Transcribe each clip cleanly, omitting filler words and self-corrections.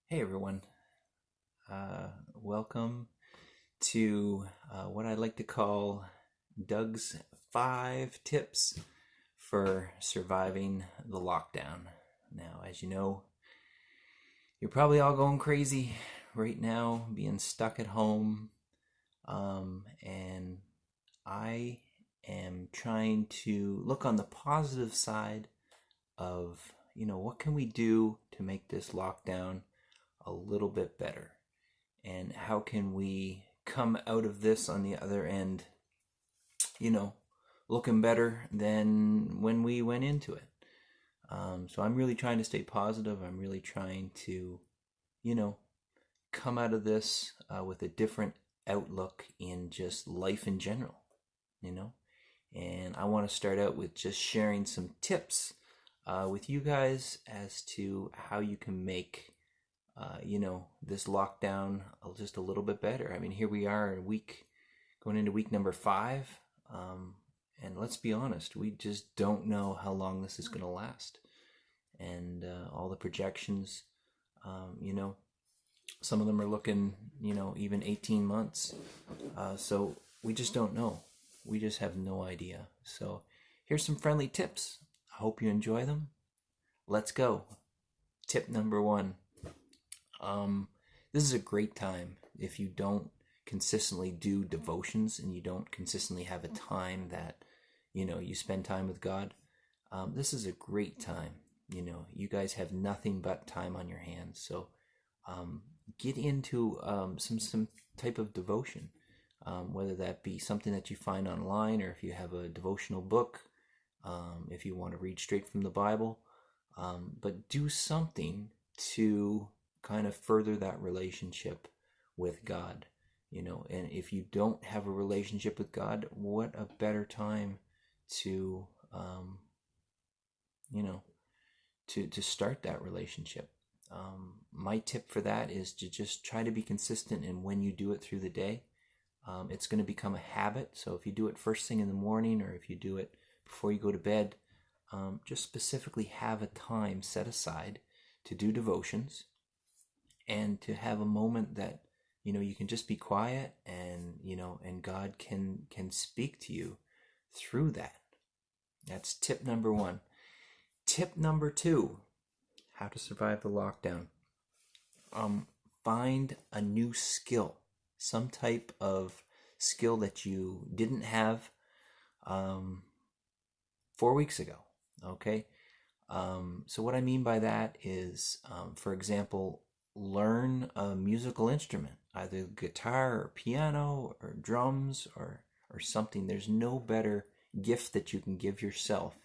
Hey everyone, welcome to what I like to call Doug's 5 tips for surviving the lockdown. Now, as you know, you're probably all going crazy right now, being stuck at home, and I am trying to look on the positive side of, what can we do to make this lockdown a little bit better? And how can we come out of this on the other end, you know, looking better than when we went into it? So I'm really trying to stay positive. I'm really trying to, you know, come out of this with a different outlook in just life in general, you know? And I want to start out with just sharing some tips with you guys as to how you can make this lockdown just a little bit better. I mean, here we are going into week number 5. And let's be honest, we just don't know how long this is going to last. And all the projections, you know, some of them are looking, even 18 months. So we just don't know. We just have no idea. So here's some friendly tips. I hope you enjoy them. Let's go. Tip number 1. This is a great time if you don't consistently do devotions and you don't consistently have a time that you spend time with God. This is a great time. You guys have nothing but time on your hands, so get into some type of devotion, whether that be something that you find online, or if you have a devotional book, if you want to read straight from the Bible, but do something to kind of further that relationship with God. And if you don't have a relationship with God, what a better time to to start that relationship. My tip for that is to just try to be consistent in when you do it through the day. It's going to become a habit, so if you do it first thing in the morning, or if you do it before you go to bed, just specifically have a time set aside to do devotions, and to have a moment that you can just be quiet, and and God can speak to you through that. That's tip number 1. Tip number 2: how to survive the lockdown. Find a new skill, some type of skill that you didn't have 4 weeks ago. Okay. So what I mean by that is, for example, learn a musical instrument, either guitar or piano or drums, or something. There's no better gift that you can give yourself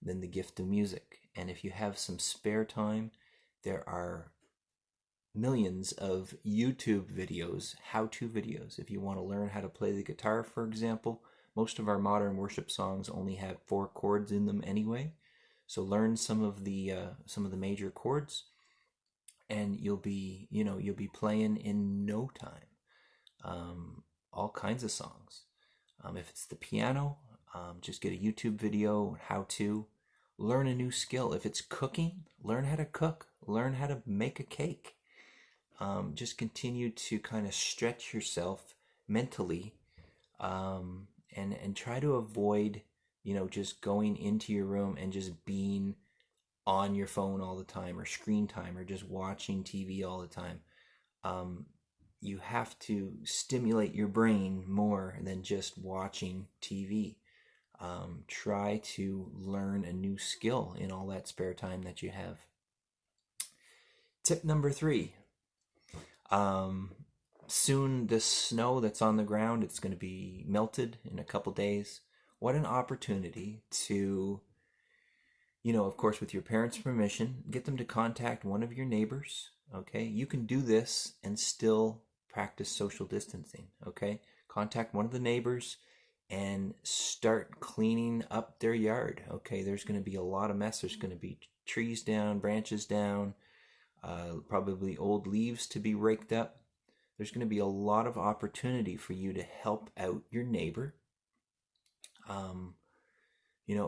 than the gift of music. And if you have some spare time, there are millions of YouTube videos, how-to videos. If you want to learn how to play the guitar, for example, most of our modern worship songs only have 4 chords in them anyway. So learn some of the major chords, and you'll be playing in no time. All kinds of songs. If it's the piano, just get a YouTube video how to learn a new skill. If it's cooking, learn how to cook. Learn how to make a cake. Just continue to kind of stretch yourself mentally, and try to avoid just going into your room and just being on your phone all the time, or screen time, or just watching TV all the time. You have to stimulate your brain more than just watching TV. Try to learn a new skill in all that spare time that you have. Tip number 3. Soon the snow that's on the ground, it's going to be melted in a couple days. What an opportunity to, of course, with your parents' permission, get them to contact one of your neighbors. Okay, you can do this and still practice social distancing. Okay, contact one of the neighbors and start cleaning up their yard. Okay, there's going to be a lot of mess. There's going to be trees down, branches down, probably old leaves to be raked up. There's going to be a lot of opportunity for you to help out your neighbor.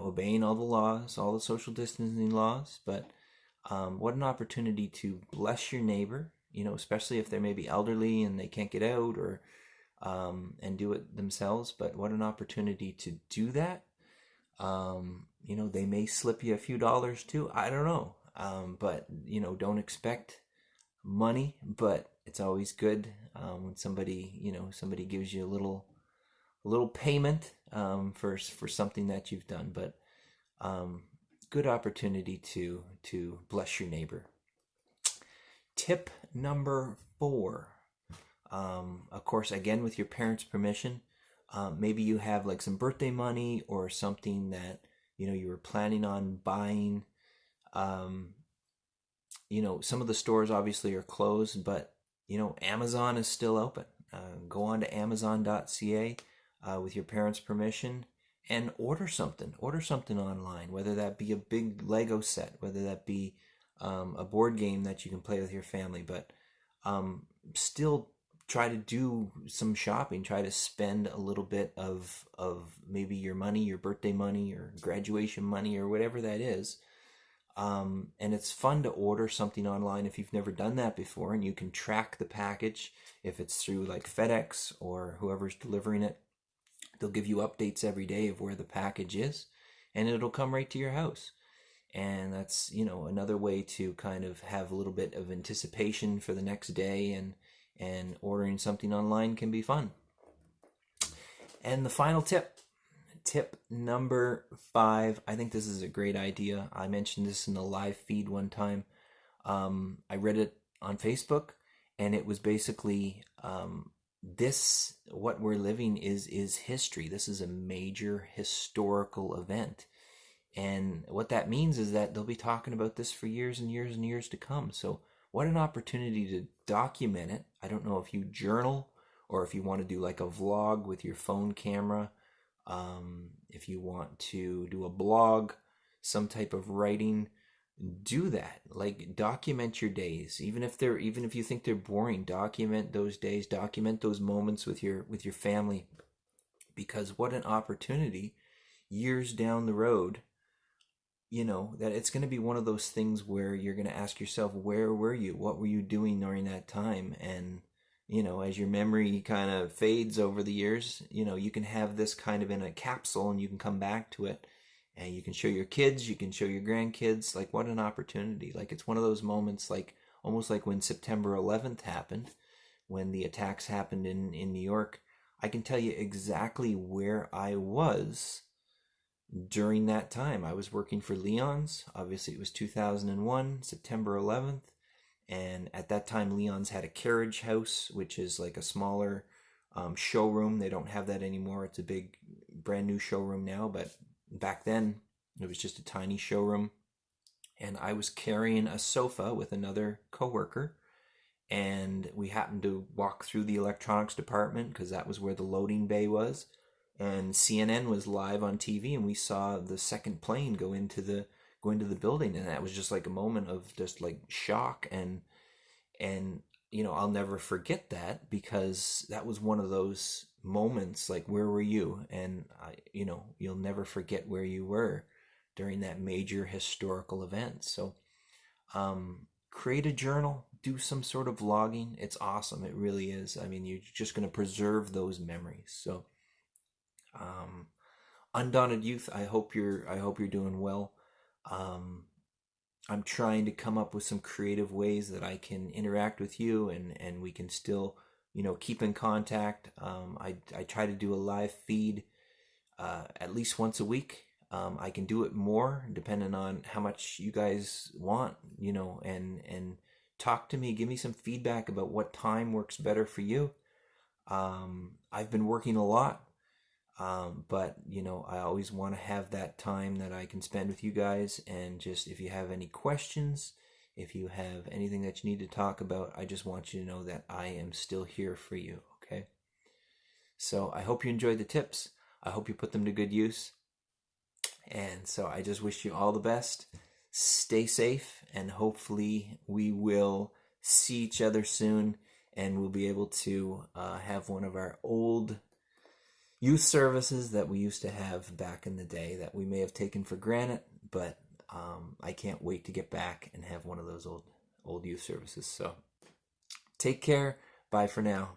Obeying all the laws, all the social distancing laws, but what an opportunity to bless your neighbor especially if they're maybe elderly and they can't get out or and do it themselves. But what an opportunity to do that. They may slip you a few dollars too. I don't know. But don't expect money, but it's always good when somebody gives you a little payment for something that you've done. But good opportunity to bless your neighbor. Tip number 4. Of course, again, with your parents' permission, maybe you have like some birthday money or something that you were planning on buying. Some of the stores obviously are closed, but Amazon is still open. Go on to Amazon.ca with your parents' permission and order something. Order something online, whether that be a big Lego set, whether that be a board game that you can play with your family, but still try to do some shopping. Try to spend a little bit of maybe your money, your birthday money or graduation money or whatever that is. And it's fun to order something online if you've never done that before, and you can track the package. If it's through like FedEx or whoever's delivering it, they'll give you updates every day of where the package is, and it'll come right to your house. And that's another way to kind of have a little bit of anticipation for the next day, and ordering something online can be fun. And the final tip number 5, I think this is a great idea. I mentioned this in the live feed one time. I read it on Facebook, and it was basically what we're living is history. This is a major historical event. And what that means is that they'll be talking about this for years and years and years to come. So what an opportunity to document it. I don't know if you journal or if you want to do like a vlog with your phone camera. If you want to do a blog, some type of writing, do that. Like, document your days. Even if you think they're boring, document those days, document those moments with your family. Because what an opportunity years down the road, that it's going to be one of those things where you're going to ask yourself, where were you? What were you doing during that time? And as your memory kind of fades over the years, you can have this kind of in a capsule, and you can come back to it, and you can show your kids, you can show your grandkids. Like, what an opportunity. Like, it's one of those moments, like almost like when September 11th happened, when the attacks happened in New York. I can tell you exactly where I was during that time. I was working for Leon's. Obviously, it was 2001, September 11th. And at that time, Leon's had a carriage house, which is like a smaller showroom. They don't have that anymore. It's a big, brand new showroom now. But back then, it was just a tiny showroom. And I was carrying a sofa with another coworker. And we happened to walk through the electronics department because that was where the loading bay was. And CNN was live on TV, and we saw the second plane go into the building, and that was just like a moment of just like shock, and I'll never forget that, because that was one of those moments, like, where were you? And you'll never forget where you were during that major historical event. So create a journal, do some sort of vlogging. It's awesome. It really is. I mean, you're just going to preserve those memories. So Undaunted Youth, I hope you're doing well. I'm trying to come up with some creative ways that I can interact with you, and we can still, keep in contact. I try to do a live feed at least once a week. I can do it more depending on how much you guys want, and talk to me, give me some feedback about what time works better for you. I've been working a lot. But I always want to have that time that I can spend with you guys. And just, if you have any questions, if you have anything that you need to talk about, I just want you to know that I am still here for you. Okay. So I hope you enjoyed the tips. I hope you put them to good use. And so I just wish you all the best. Stay safe, and hopefully we will see each other soon, and we'll be able to have one of our old youth services that we used to have back in the day that we may have taken for granted, but I can't wait to get back and have one of those old youth services. So Take care. Bye for now.